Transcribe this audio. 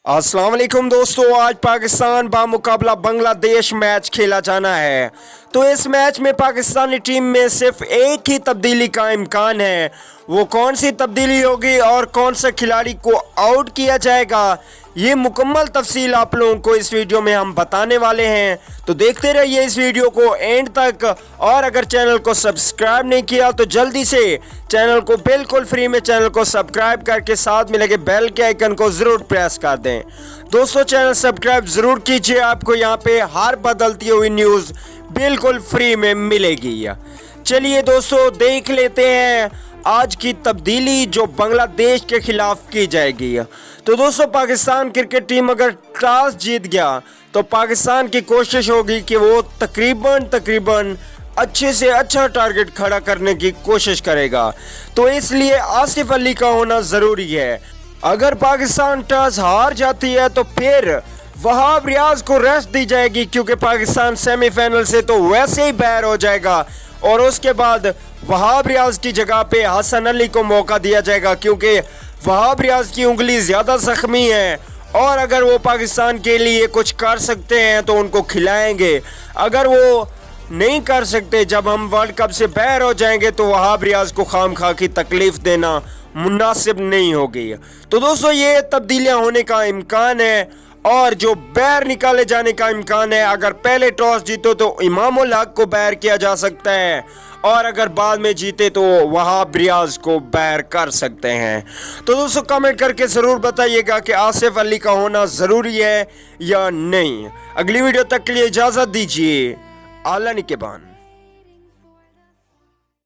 अस्सलाम वालेकुम दोस्तों, आज पाकिस्तान बामुकाबला बांग्लादेश मैच खेला जाना है। तो इस मैच में पाकिस्तानी टीम में सिर्फ एक ही तब्दीली का इम्कान है। वो कौन सी तब्दीली होगी और कौन से खिलाड़ी को आउट किया जाएगा, ये मुकम्मल तफसील आप लोगों को इस वीडियो में हम बताने वाले हैं। तो देखते रहिए इस वीडियो को एंड तक, और अगर चैनल को सब्सक्राइब नहीं किया तो जल्दी से चैनल को बिल्कुल फ्री में चैनल को सब्सक्राइब करके साथ में लगे बेल के आइकन को ज़रूर प्रेस कर दें। दोस्तों चैनल सब्सक्राइब ज़रूर कीजिए, आपको यहाँ पे हर बदलती हुई न्यूज़ बिल्कुल फ्री में मिलेगी। चलिए दोस्तों देख लेते हैं आज की तब्दीली जो बांग्लादेश के खिलाफ की जाएगी। तो दोस्तों पाकिस्तान क्रिकेट टीम अगर टॉस जीत गया तो पाकिस्तान की कोशिश होगी कि वो तकरीबन अच्छे से अच्छा टारगेट खड़ा करने की कोशिश करेगा। तो इसलिए आसिफ अली का होना ज़रूरी है। अगर पाकिस्तान टॉस हार जाती है तो फिर वहाब रियाज को रेस्ट दी जाएगी, क्योंकि पाकिस्तान सेमीफाइनल से तो वैसे ही बाहर हो जाएगा, और उसके बाद वहाब रियाज की जगह पे हसन अली को मौका दिया जाएगा, क्योंकि वहाब रियाज की उंगली ज़्यादा ज़ख्मी है और अगर वो पाकिस्तान के लिए कुछ कर सकते हैं तो उनको खिलाएंगे। अगर वो नहीं कर सकते, जब हम वर्ल्ड कप से बाहर हो जाएंगे, तो वहाब रियाज को खाम खा की तकलीफ़ देना मुनासिब नहीं होगी। तो दोस्तों ये तब्दीलियाँ होने का इम्कान है, और जो बाहर निकाले जाने का इम्कान है, अगर पहले टॉस जीतो तो इमामुल हक को बाहर किया जा सकता है, और अगर बाद में जीते तो वहाब रियाज को बाहर कर सकते हैं। तो दोस्तों कमेंट करके ज़रूर बताइएगा कि आसिफ अली का होना ज़रूरी है या नहीं। अगली वीडियो तक के लिए इजाज़त दीजिए। आला निकेबान।